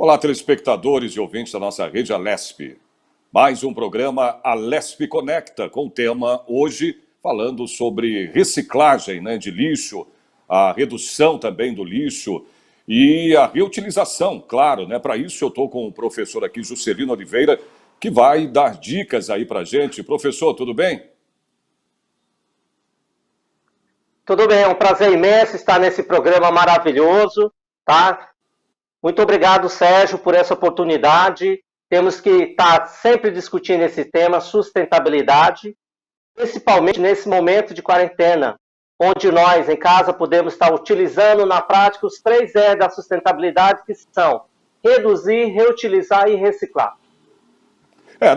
Olá, telespectadores e ouvintes da nossa rede Alesp. Mais um programa Alesp Conecta, com o tema hoje falando sobre reciclagem, né, de lixo, a redução também do lixo e a reutilização, claro, né? Para isso eu estou com o professor aqui, Juscelino Oliveira, que vai dar dicas aí para a gente. Professor, tudo bem? Tudo bem, é um prazer imenso estar nesse programa maravilhoso, tá? Muito obrigado, Sérgio, por essa oportunidade. Temos que estar sempre discutindo esse tema, sustentabilidade, principalmente nesse momento de quarentena, onde nós, em casa, podemos estar utilizando na prática os 3 R da sustentabilidade, que são reduzir, reutilizar e reciclar.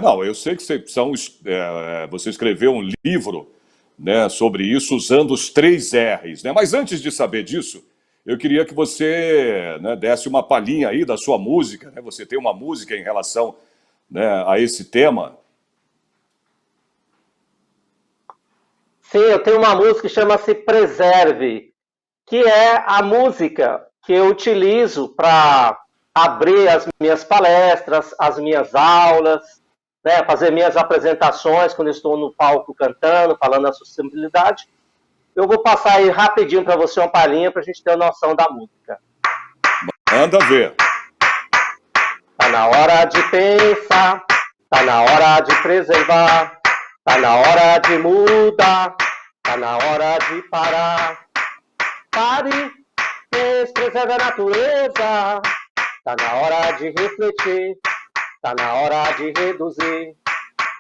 Não, eu sei que você escreveu um livro, né, sobre isso, usando os 3 Rs, né? Mas antes de saber disso, eu queria que você, né, desse uma palhinha aí da sua música, né? Você tem uma música em relação, né, a esse tema. Sim, eu tenho uma música que chama-se Preserve, que é a música que eu utilizo para abrir as minhas palestras, as minhas aulas, né, fazer minhas apresentações quando eu estou no palco cantando, falando da sustentabilidade. Eu vou passar aí rapidinho para você uma palhinha para a gente ter uma noção da música. Manda ver. Tá na hora de pensar, tá na hora de preservar, tá na hora de mudar, tá na hora de parar. Pare, preserve a natureza, tá na hora de refletir, tá na hora de reduzir,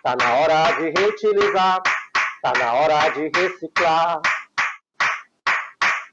tá na hora de reutilizar, tá na hora de reciclar.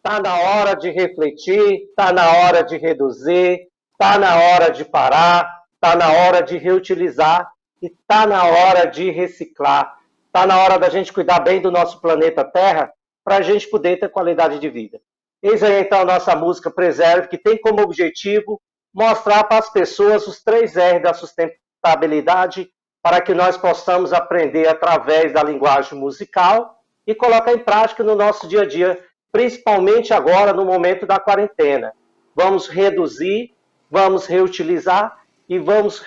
Tá na hora de refletir, tá na hora de reduzir, tá na hora de parar, tá na hora de reutilizar e tá na hora de reciclar. Tá na hora da gente cuidar bem do nosso planeta Terra para a gente poder ter qualidade de vida. Eis aí então a nossa música Preserve, que tem como objetivo mostrar para as pessoas os 3 R da sustentabilidade para que nós possamos aprender através da linguagem musical e colocar em prática no nosso dia a dia, principalmente agora no momento da quarentena. Vamos reduzir, vamos reutilizar e vamos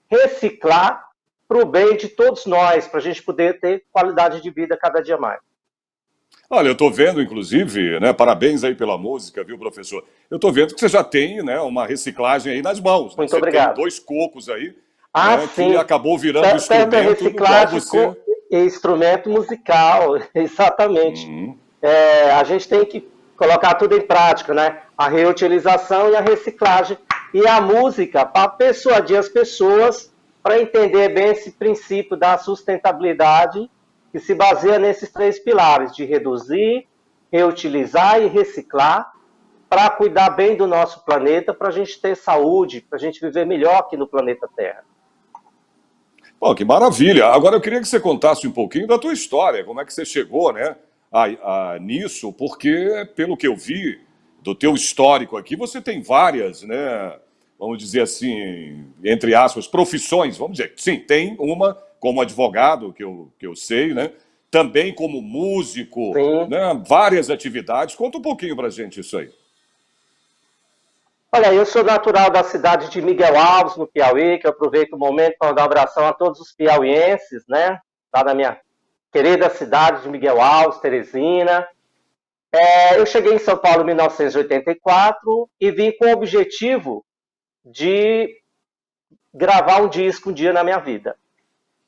reciclar para o bem de todos nós, para a gente poder ter qualidade de vida cada dia mais. Olha, eu estou vendo, inclusive, né, parabéns aí pela música, viu, professor? Eu estou vendo que você já tem, né, uma reciclagem aí nas mãos, né? Muito Você obrigado. tem 2 cocos aí, Ah, né, sim. que acabou virando Tanto instrumento é do qual reciclagem você... e instrumento musical, exatamente. A gente tem que colocar tudo em prática, né? A reutilização e a reciclagem. E a música para persuadir as pessoas para entender bem esse princípio da sustentabilidade que se baseia nesses 3 pilares, de reduzir, reutilizar e reciclar, para cuidar bem do nosso planeta, para a gente ter saúde, para a gente viver melhor aqui no planeta Terra. Pô, que maravilha! Agora eu queria que você contasse um pouquinho da tua história, como é que você chegou, né, nisso, porque, pelo que eu vi do teu histórico aqui, você tem várias, né, vamos dizer assim, entre aspas, profissões, vamos dizer. Sim, tem uma como advogado, que eu sei, né, também como músico, Sim. né, várias atividades. Conta um pouquinho pra gente isso aí. Olha, eu sou natural da cidade de Miguel Alves, no Piauí, que eu aproveito o momento para dar um abração a todos os piauienses, né? Lá da minha querida cidade de Miguel Alves, Teresina. Eu cheguei em São Paulo em 1984 e vim com o objetivo de gravar um disco um dia na minha vida.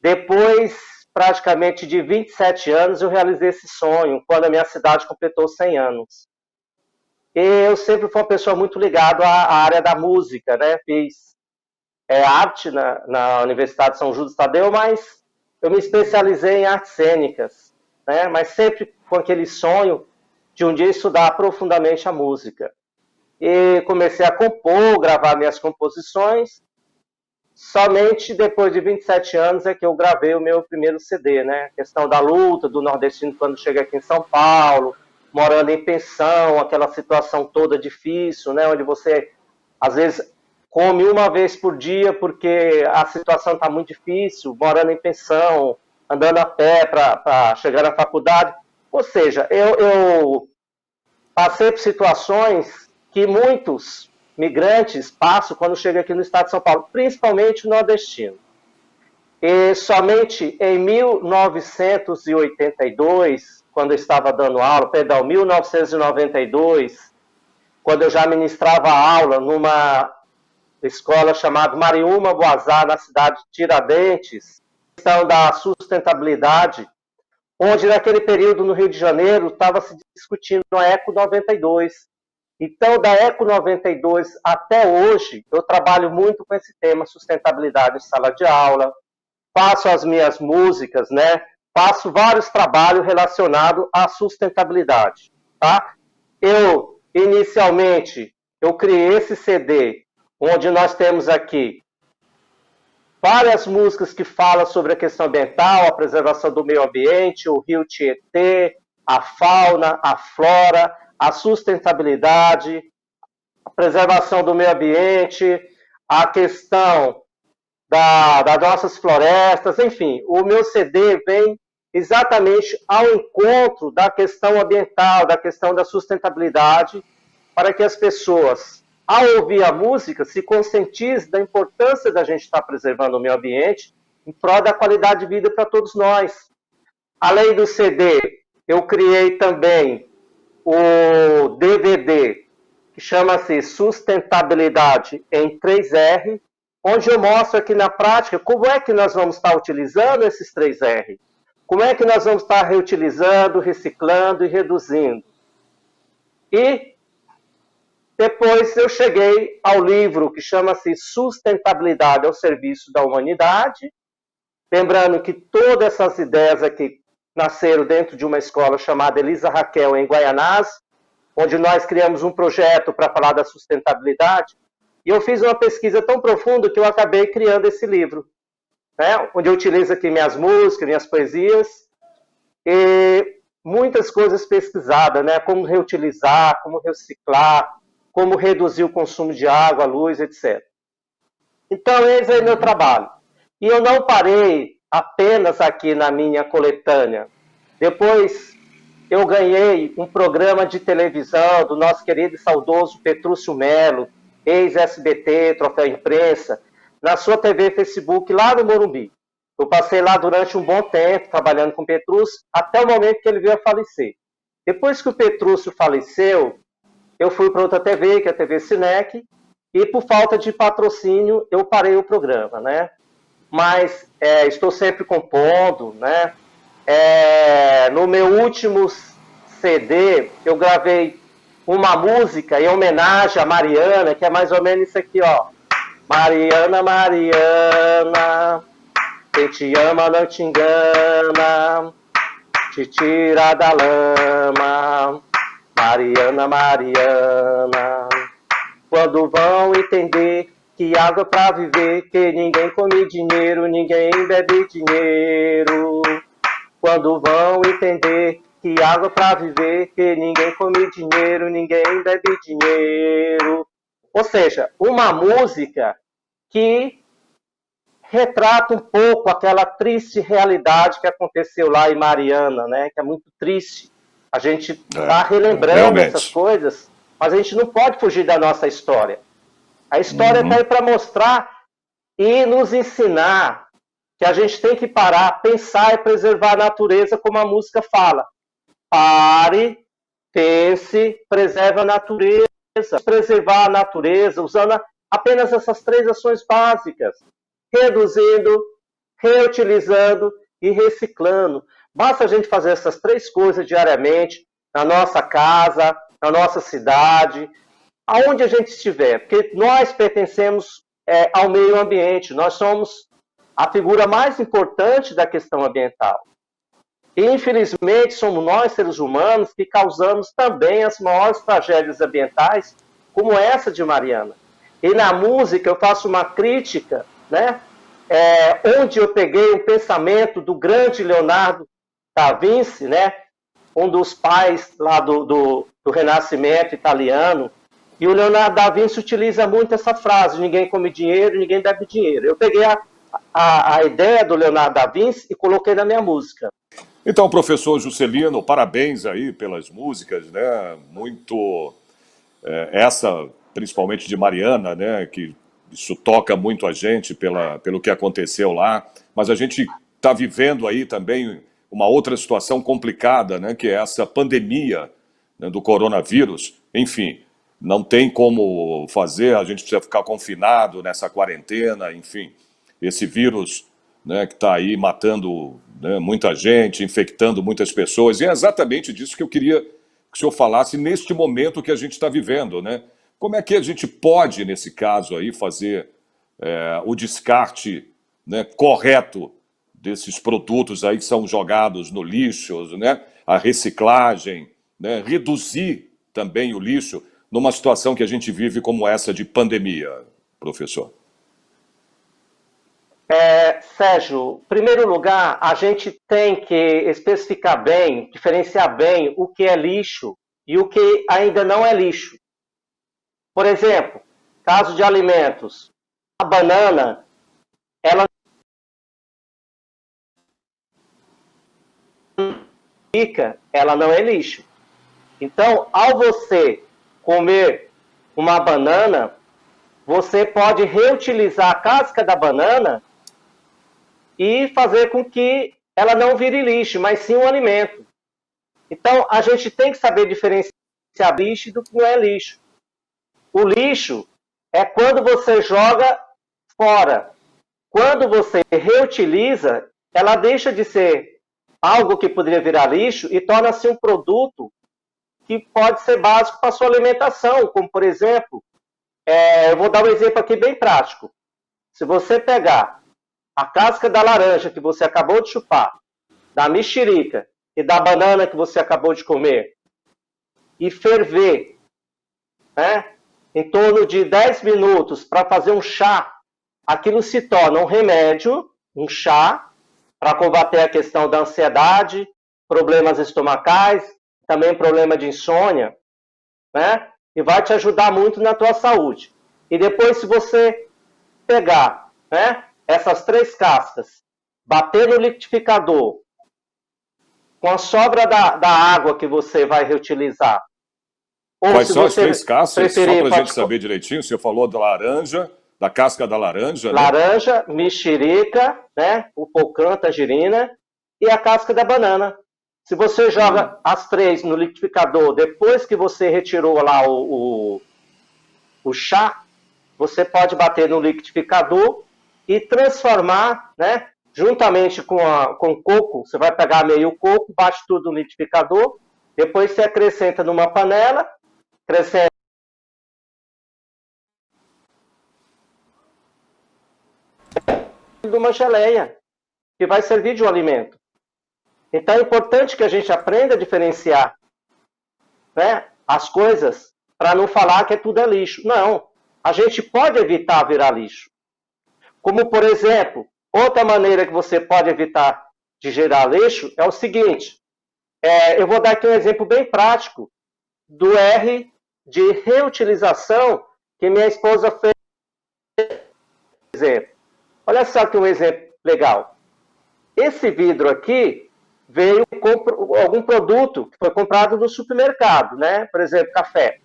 Depois, praticamente de 27 anos, eu realizei esse sonho, quando a minha cidade completou 100 anos. Eu sempre fui uma pessoa muito ligada à área da música, né? Fiz arte na Universidade de São Judas Tadeu, mas eu me especializei em artes cênicas, né? Mas sempre com aquele sonho de um dia estudar profundamente a música. E comecei a compor, gravar minhas composições. Somente depois de 27 anos é que eu gravei o meu primeiro CD, né? A questão da luta do nordestino quando chega aqui em São Paulo, morando em pensão, aquela situação toda difícil, né? Onde você, às vezes, come uma vez por dia porque a situação está muito difícil, morando em pensão, andando a pé para chegar na faculdade. Ou seja, eu passei por situações que muitos migrantes passam quando chegam aqui no estado de São Paulo, principalmente o nordestino. E somente em 1982, quando eu estava dando aula, perdão, 1992, quando eu já ministrava aula numa escola chamada Mariúma Boazá, na cidade de Tiradentes, questão da sustentabilidade, onde naquele período no Rio de Janeiro estava se discutindo a Eco 92. Então, da Eco 92 até hoje, eu trabalho muito com esse tema sustentabilidade em sala de aula, faço as minhas músicas, né? Faço vários trabalhos relacionados à sustentabilidade, tá? Inicialmente, eu criei esse CD, onde nós temos aqui várias músicas que falam sobre a questão ambiental, a preservação do meio ambiente, o rio Tietê, a fauna, a flora, a sustentabilidade, a preservação do meio ambiente, a questão das nossas florestas, enfim, o meu CD vem exatamente ao encontro da questão ambiental, da questão da sustentabilidade, para que as pessoas, ao ouvir a música, se conscientizem da importância da gente estar preservando o meio ambiente em prol da qualidade de vida para todos nós. Além do CD, eu criei também o DVD, que chama-se Sustentabilidade em 3R, onde eu mostro aqui na prática como é que nós vamos estar utilizando esses 3R, como é que nós vamos estar reutilizando, reciclando e reduzindo. E depois eu cheguei ao livro que chama-se Sustentabilidade ao Serviço da Humanidade, lembrando que todas essas ideias aqui nasceram dentro de uma escola chamada Elisa Raquel, em Guaianás, onde nós criamos um projeto para falar da sustentabilidade. E eu fiz uma pesquisa tão profunda que eu acabei criando esse livro, né? Onde eu utilizo aqui minhas músicas, minhas poesias, e muitas coisas pesquisadas, né? Como reutilizar, como reciclar, como reduzir o consumo de água, luz, etc. Então, esse é o meu trabalho. E eu não parei apenas aqui na minha coletânea. Depois, eu ganhei um programa de televisão do nosso querido e saudoso Petrúcio Melo, ex-SBT, Troféu Imprensa, na sua TV Facebook, lá no Morumbi. Eu passei lá durante um bom tempo, trabalhando com o Petrúcio, até o momento que ele veio a falecer. Depois que o Petrúcio faleceu, eu fui para outra TV, que é a TV Cinec, e por falta de patrocínio, eu parei o programa, né? Mas estou sempre compondo, né? No meu último CD, eu gravei uma música em homenagem a Mariana, que é mais ou menos isso aqui, ó. Mariana, Mariana, quem te ama não te engana, te tira da lama. Mariana, Mariana, quando vão entender que água pra viver, que ninguém come dinheiro, ninguém bebe dinheiro. Quando vão entender que água pra viver, que ninguém come dinheiro, ninguém bebe dinheiro. Ou seja, uma música que retrata um pouco aquela triste realidade que aconteceu lá em Mariana, né? Que é muito triste. A gente está relembrando essas coisas, mas a gente não pode fugir da nossa história. A história está aí para mostrar e nos ensinar que a gente tem que parar, pensar e preservar a natureza, como a música fala. Pare, pense, preserve a natureza. Preservar a natureza usando apenas essas 3 ações básicas. Reduzindo, reutilizando e reciclando. Basta a gente fazer essas 3 coisas diariamente, na nossa casa, na nossa cidade, aonde a gente estiver, porque nós pertencemos ao meio ambiente, nós somos a figura mais importante da questão ambiental. E, infelizmente, somos nós, seres humanos, que causamos também as maiores tragédias ambientais, como essa de Mariana. E na música eu faço uma crítica, né? Onde eu peguei um pensamento do grande Leonardo da Vinci, né? Um dos pais lá do Renascimento italiano. E o Leonardo da Vinci utiliza muito essa frase: ninguém come dinheiro, ninguém bebe dinheiro. Eu peguei a ideia do Leonardo da Vinci e coloquei na minha música. Então, professor Juscelino, parabéns aí pelas músicas, né? Muito... essa principalmente de Mariana, né, que isso toca muito a gente pelo que aconteceu lá, mas a gente está vivendo aí também uma outra situação complicada, né, que é essa pandemia, né, do coronavírus. Enfim, não tem como fazer, a gente precisa ficar confinado nessa quarentena, enfim, esse vírus, né, que está aí matando, né, muita gente, infectando muitas pessoas, e é exatamente disso que eu queria que o senhor falasse neste momento que a gente está vivendo, né? Como é que a gente pode, nesse caso aí, fazer o descarte, né, correto desses produtos aí que são jogados no lixo, né? A reciclagem, né? Reduzir também o lixo numa situação que a gente vive como essa de pandemia, professor? Sérgio, em primeiro lugar, a gente tem que especificar bem, diferenciar bem o que é lixo e o que ainda não é lixo. Por exemplo, caso de alimentos, a banana, ela ela não é lixo. Então, ao você comer uma banana, você pode reutilizar a casca da banana e fazer com que ela não vire lixo, mas sim um alimento. Então, a gente tem que saber diferenciar lixo do que não é lixo. O lixo é quando você joga fora. Quando você reutiliza, ela deixa de ser algo que poderia virar lixo e torna-se um produto que pode ser básico para a sua alimentação, como, por exemplo, eu vou dar um exemplo aqui bem prático. Se você pegar a casca da laranja que você acabou de chupar, da mexerica e da banana que você acabou de comer, e ferver, né, em torno de 10 minutos para fazer um chá, aquilo se torna um remédio, um chá, para combater a questão da ansiedade, problemas estomacais, também problema de insônia, né? E vai te ajudar muito na tua saúde. E depois, se você pegar, né, essas 3 cascas, bater no liquidificador, com a sobra da água que você vai reutilizar. Ou quais são as 3 cascas? Só para a gente saber direitinho, você falou da laranja, da casca da laranja, né? Laranja, mexerica, né? O pocã, tangerina e a casca da banana. Se você joga as 3 no liquidificador, depois que você retirou lá o chá, você pode bater no liquidificador e transformar, né? Juntamente com o coco, você vai pegar meio coco, bate tudo no liquidificador, depois você acrescenta numa panela, acrescenta uma geleia, que vai servir de um alimento. Então é importante que a gente aprenda a diferenciar, né, as coisas, para não falar que tudo é lixo. Não, a gente pode evitar virar lixo. Como, por exemplo, outra maneira que você pode evitar de gerar lixo é o seguinte, eu vou dar aqui um exemplo bem prático do R de reutilização que minha esposa fez. Olha só que um exemplo legal. Esse vidro aqui veio com algum produto que foi comprado no supermercado, né? Por exemplo, café,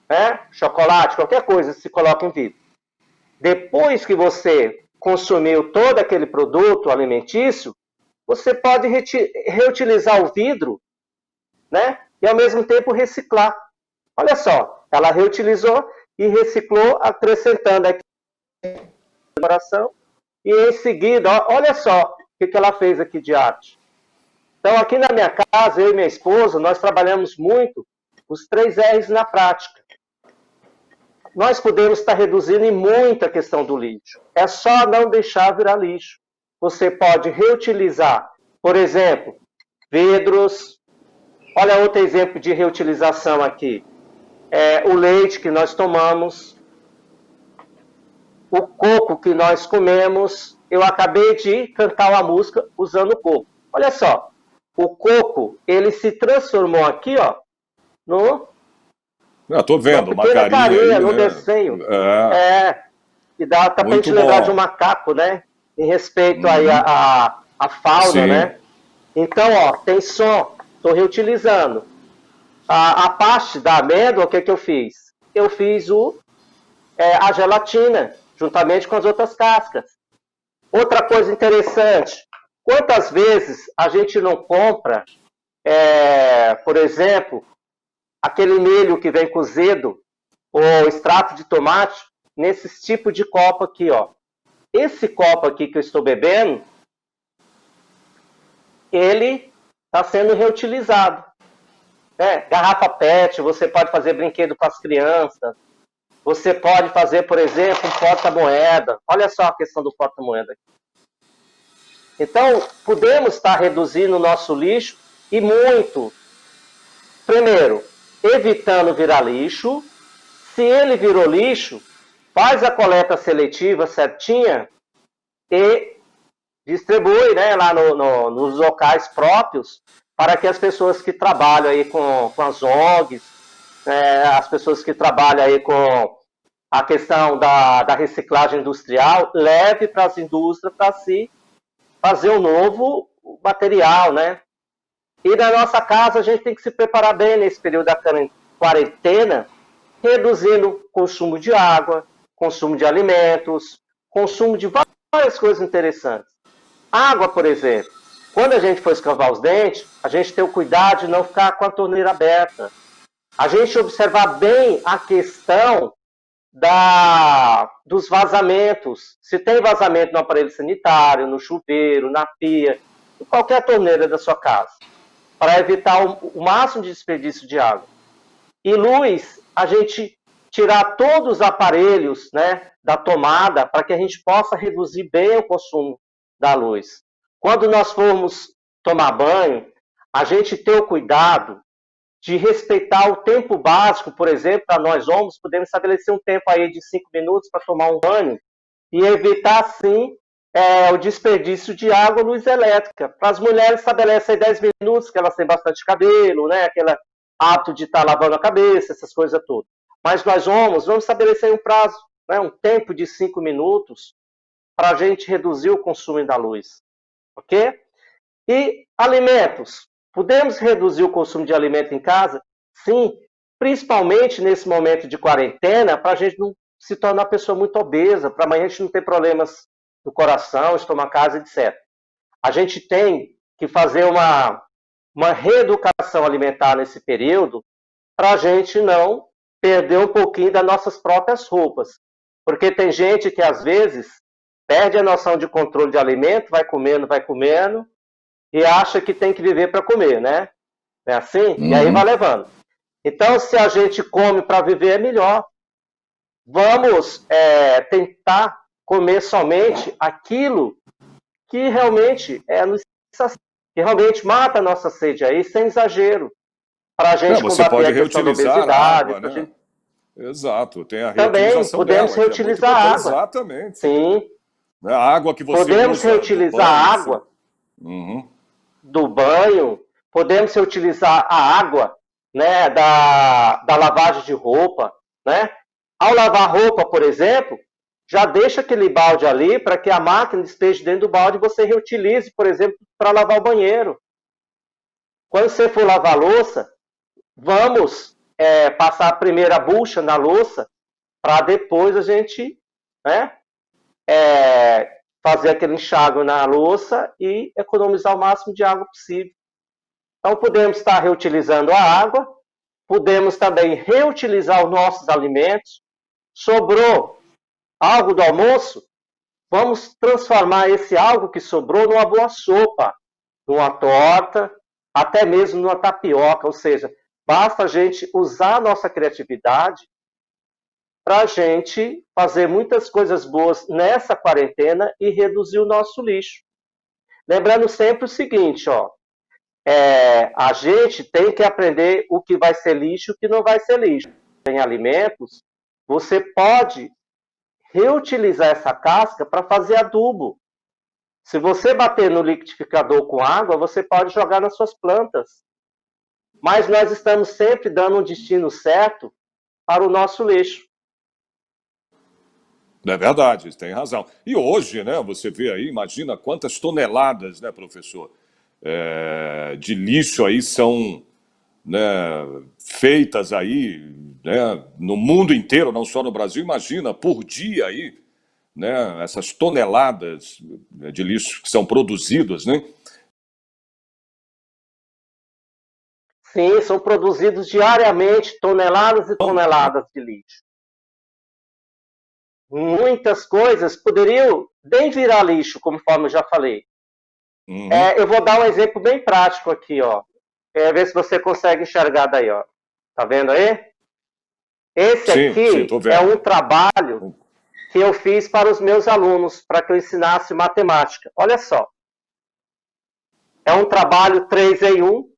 né? Chocolate, qualquer coisa se coloca em vidro. Depois que você consumiu todo aquele produto alimentício, você pode reutilizar o vidro, né? E ao mesmo tempo reciclar. Olha só, ela reutilizou e reciclou, acrescentando aqui decoração. E em seguida, olha só o que ela fez aqui de arte. Então, aqui na minha casa, eu e minha esposa, nós trabalhamos muito os 3 R's na prática. Nós podemos estar reduzindo muito a questão do lixo. É só não deixar virar lixo. Você pode reutilizar, por exemplo, vidros. Olha outro exemplo de reutilização aqui. O leite que nós tomamos, o coco que nós comemos. Eu acabei de cantar uma música usando o coco. Olha só, o coco, ele se transformou aqui, ó, no... Estou vendo, uma carinha aí, no né? desenho. E dá até pra gente Muito lembrar bom. de um macaco, né? Em respeito aí à fauna, Sim. né? Então, ó, tem som, estou reutilizando. A parte da amêndoa, o que eu fiz? eu fiz a gelatina, juntamente com as outras cascas. Outra coisa interessante, quantas vezes a gente não compra, por exemplo, aquele milho que vem cozido, ou extrato de tomate, nesse tipo de copo aqui, ó. Esse copo aqui que eu estou bebendo, ele está sendo reutilizado. Garrafa PET, você pode fazer brinquedo para as crianças, você pode fazer, por exemplo, um porta-moeda. Olha só a questão do porta-moeda aqui. Então, podemos estar reduzindo o nosso lixo e muito. Primeiro, evitando virar lixo. Se ele virou lixo, faz a coleta seletiva certinha e distribui, né, lá nos locais próprios para que as pessoas que trabalham aí com as ONGs, as pessoas que trabalham aí com a questão da reciclagem industrial, leve para as indústrias para se fazer um novo material, né? E na nossa casa a gente tem que se preparar bem nesse período da quarentena, reduzindo o consumo de água, consumo de alimentos, consumo de várias coisas interessantes. Água, por exemplo. Quando a gente for escovar os dentes, a gente tem o cuidado de não ficar com a torneira aberta. A gente observar bem a questão dos vazamentos. Se tem vazamento no aparelho sanitário, no chuveiro, na pia, em qualquer torneira da sua casa, para evitar o máximo de desperdício de água. E luz, a gente tirar todos os aparelhos, né, da tomada para que a gente possa reduzir bem o consumo da luz. Quando nós formos tomar banho, a gente ter o cuidado de respeitar o tempo básico, por exemplo, para nós homens, podemos estabelecer um tempo aí de 5 minutos para tomar um banho e evitar, assim, o desperdício de água e luz elétrica. Para as mulheres, estabelece aí 10 minutos, que elas têm bastante cabelo, né, aquele hábito de estar lavando a cabeça, essas coisas todas. Mas nós homens, vamos estabelecer um prazo, né, um tempo de 5 minutos para a gente reduzir o consumo da luz. Ok? E alimentos. Podemos reduzir o consumo de alimento em casa? Sim, principalmente nesse momento de quarentena, para a gente não se tornar uma pessoa muito obesa, para amanhã a gente não ter problemas do coração, estomacal, etc. A gente tem que fazer uma reeducação alimentar nesse período para a gente não perder um pouquinho das nossas próprias roupas. Porque tem gente que, às vezes, perde a noção de controle de alimento, vai comendo, e acha que tem que viver para comer, né? É assim? E aí vai levando. Então, se a gente come para viver, é melhor. Vamos tentar comer somente aquilo que realmente que realmente mata a nossa sede aí, sem exagero. Para a gente você pode combater a questão da reutilizar obesidade. a água, né? Gente... Exato, tem a Também reutilização podemos dela, que é muito reutilizar a importante. água. Exatamente. Sim. A água que você podemos usa reutilizar a água do banho, podemos reutilizar a água, né, da lavagem de roupa, né? Ao lavar roupa, por exemplo, já deixa aquele balde ali para que a máquina esteja dentro do balde e você reutilize, por exemplo, para lavar o banheiro. Quando você for lavar a louça, vamos passar a primeira bucha na louça para depois a gente, né, fazer aquele enxágue na louça e economizar o máximo de água possível. Então, podemos estar reutilizando a água, podemos também reutilizar os nossos alimentos. Sobrou algo do almoço, vamos transformar esse algo que sobrou numa boa sopa, numa torta, até mesmo numa tapioca. Ou seja, basta a gente usar a nossa criatividade para a gente fazer muitas coisas boas nessa quarentena e reduzir o nosso lixo. Lembrando sempre o seguinte, ó, a gente tem que aprender o que vai ser lixo e o que não vai ser lixo. Em alimentos, você pode reutilizar essa casca para fazer adubo. Se você bater no liquidificador com água, você pode jogar nas suas plantas. Mas nós estamos sempre dando um destino certo para o nosso lixo. É verdade, tem razão. E hoje, né, você vê aí, imagina quantas toneladas, né, professor, de lixo aí são, né, feitas aí, né, no mundo inteiro, não só no Brasil, imagina, por dia aí, né, essas toneladas de lixo que são produzidos, né? Sim, são produzidos diariamente toneladas e toneladas de lixo. Muitas coisas poderiam nem virar lixo, conforme eu já falei. Eu vou dar um exemplo bem prático aqui, ó. Ver se você consegue enxergar daí, ó. Tá vendo aí? Esse Sim, aqui tô é vendo. um trabalho que eu fiz para os meus alunos, para que eu ensinasse matemática. Olha só. É um trabalho 3 em 1,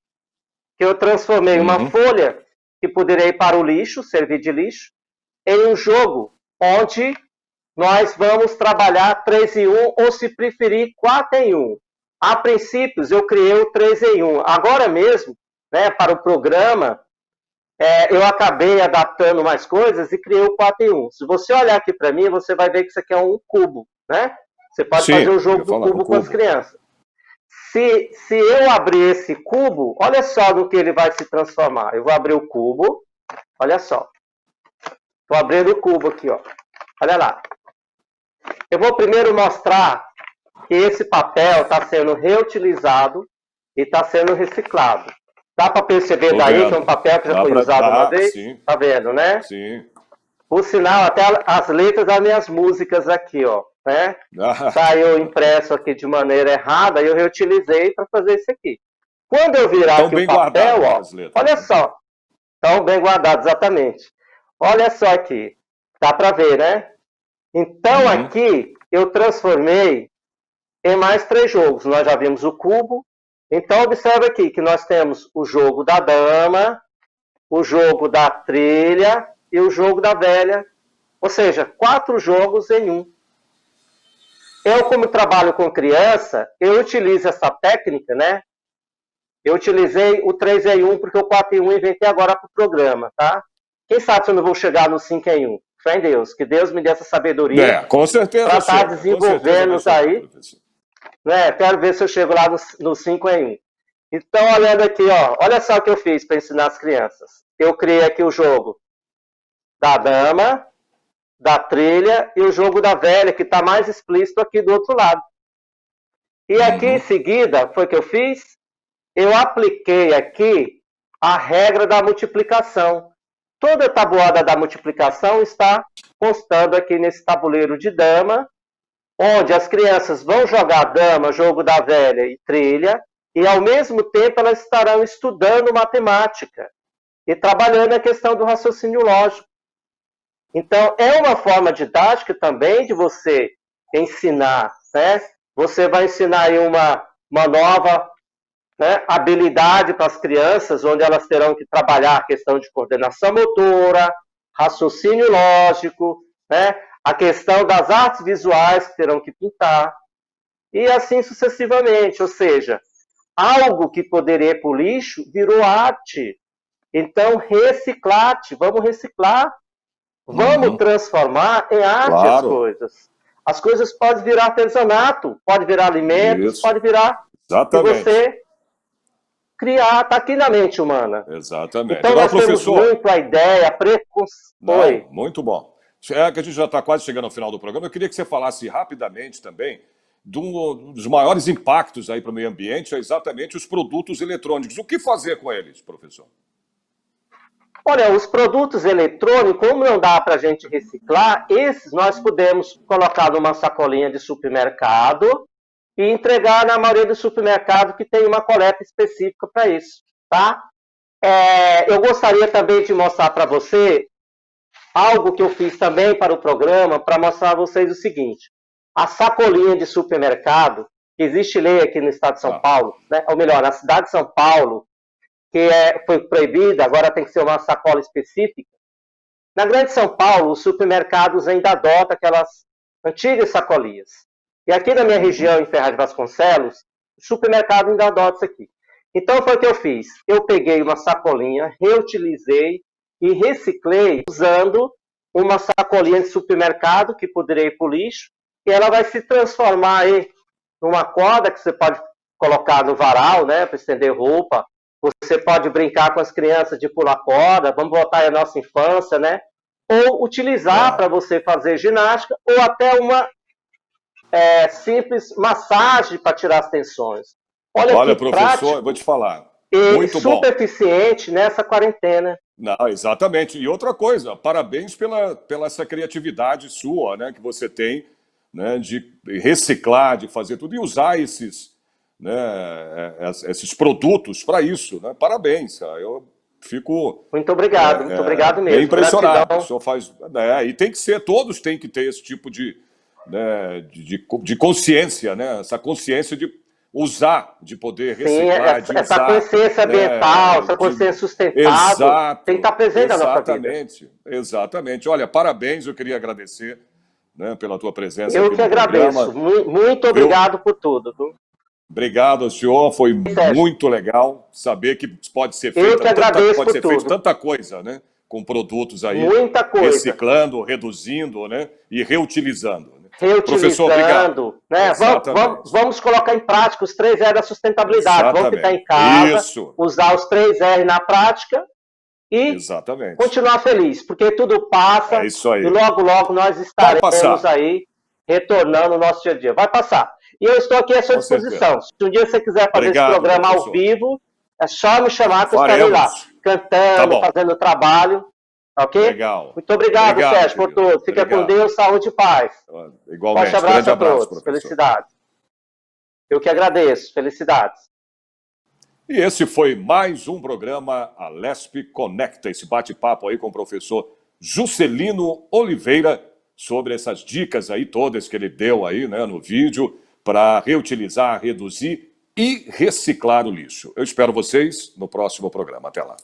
que eu transformei uma folha que poderia ir para o lixo, servir de lixo, em um jogo onde nós vamos trabalhar 3 em 1, ou se preferir, 4 em 1. A princípios, eu criei o 3 em 1. Agora mesmo, né, para o programa, eu acabei adaptando mais coisas e criei o 4 em 1. Se você olhar aqui para mim, você vai ver que isso aqui é um cubo, né? Você pode fazer o Sim, eu jogo ia do falar, um cubo com as cubo. crianças. Se eu abrir esse cubo, olha só no que ele vai se transformar. Eu vou abrir o cubo, olha só. Estou abrindo o cubo aqui, ó. Olha lá. Eu vou primeiro mostrar que esse papel está sendo reutilizado e está sendo reciclado. Dá para perceber Tô daí que é um vendo. papel que já Dá foi para usado uma dar, vez? sim, Tá vendo, né? sim. Por sinal, até as letras das minhas músicas aqui, ó, né? Saiu impresso aqui de maneira errada e eu reutilizei para fazer isso aqui. Quando eu virar Tão aqui o bem papel, guardadas ó, as letras, olha né? só, estão bem guardados, exatamente. Olha só aqui, dá para ver, né? Então aqui eu transformei em mais 3 jogos. Nós já vimos o cubo. Então observe aqui que nós temos o jogo da dama, o jogo da trilha e o jogo da velha. Ou seja, 4 jogos em um. Eu, como trabalho com criança, eu utilizo essa técnica, né? Eu utilizei o 3 em 1 porque o 4 em 1 inventei agora para o programa, tá? Quem sabe se eu não vou chegar no 5 em 1? Fé em Deus. Que Deus me dê essa sabedoria Com certeza para estar chega, com certeza vai desenvolvendo chegar, aí, professor. né? Quero ver se eu chego lá no 5 em 1. Então, olhando aqui, ó, olha só o que eu fiz para ensinar as crianças. Eu criei aqui o jogo da dama, da trilha e o jogo da velha, que está mais explícito aqui do outro lado. E aqui em seguida, foi o que eu fiz? Eu apliquei aqui a regra da multiplicação. Toda a tabuada da multiplicação está constando aqui nesse tabuleiro de dama, onde as crianças vão jogar dama, jogo da velha e trilha, e ao mesmo tempo elas estarão estudando matemática e trabalhando a questão do raciocínio lógico. Então, é uma forma didática também de você ensinar, né? Você vai ensinar aí uma nova, né, habilidade para as crianças, onde elas terão que trabalhar a questão de coordenação motora, raciocínio lógico, né, a questão das artes visuais que terão que pintar, e assim sucessivamente. Ou seja, algo que poderia ir para o lixo virou arte. Então, reciclate, vamos reciclar. Vamos transformar em arte as Claro, coisas. As coisas podem virar artesanato, pode virar alimentos, isso, pode virar que exatamente, você criar, está aqui na mente humana. exatamente. Então Agora, nós temos professor, muito a ideia, não, muito bom. É que a gente já está quase chegando ao final do programa. Eu queria que você falasse rapidamente também dos maiores impactos aí para o meio ambiente, é exatamente os produtos eletrônicos. O que fazer com eles, professor? Olha, os produtos eletrônicos, como não dá para a gente reciclar, esses nós podemos colocar numa sacolinha de supermercado e entregar na maioria dos supermercados que tem uma coleta específica para isso, tá? Eu gostaria também de mostrar para você algo que eu fiz também para o programa, para mostrar a vocês o seguinte. A sacolinha de supermercado, que existe lei aqui no estado de São Paulo, né? Ou melhor, na cidade de São Paulo, que foi proibida, agora tem que ser uma sacola específica. Na Grande São Paulo, os supermercados ainda adotam aquelas antigas sacolinhas. E aqui na minha região, em Ferraz de Vasconcelos, o supermercado ainda adota isso aqui. Então, foi o que eu fiz. Eu peguei uma sacolinha, reutilizei e reciclei usando uma sacolinha de supermercado que poderia ir para o lixo, e ela vai se transformar aí numa corda que você pode colocar no varal, né, para estender roupa, Você pode brincar com as crianças de pular corda, vamos voltar à nossa infância, né? Ou utilizar para você fazer ginástica, ou até uma simples massagem para tirar as tensões. Olha, que professor, prático eu vou te falar. e Muito bom. super eficiente nessa quarentena. Não, exatamente. E outra coisa, parabéns pela essa criatividade sua, né, que você tem, né, de reciclar, de fazer tudo e usar né, esses produtos para isso, né? Parabéns. Eu fico Muito obrigado bem mesmo. impressionado. Gratidão. O senhor faz, e tem que ser, todos têm que ter esse tipo né, de consciência, né? Essa consciência de usar, de poder reciclar, de essa usar, consciência ambiental, essa consciência sustentável tem que estar presente na nossa vida. Exatamente. Olha, parabéns, eu queria agradecer, né, pela tua presença Eu aqui que no agradeço. programa. Muito obrigado por tudo. Obrigado, senhor. Foi muito legal saber que pode ser feito tanta coisa, né, com produtos aí, muita coisa, reciclando, reduzindo, né, e reutilizando. Professor, obrigado. Né? Vamos colocar em prática os 3 R da sustentabilidade. Vamos ficar em casa, usar os 3 R na prática e continuar feliz, porque tudo passa e logo, logo nós estaremos aí retornando ao nosso dia a dia. Vai passar. E eu estou aqui à sua disposição. Se um dia você quiser fazer esse programa ao vivo, é só me chamar que eu estarei lá, cantando, fazendo trabalho. Ok? Legal. Muito obrigado Sérgio, por tudo. Fica com Deus, saúde e paz. Igualmente. Forte abraço a todos. Professor. Felicidades. Eu que agradeço. Felicidades. E esse foi mais um programa Alesp Conecta, esse bate-papo aí com o professor Juscelino Oliveira sobre essas dicas aí todas que ele deu aí, né, no vídeo para reutilizar, reduzir e reciclar o lixo. Eu espero vocês no próximo programa. Até lá.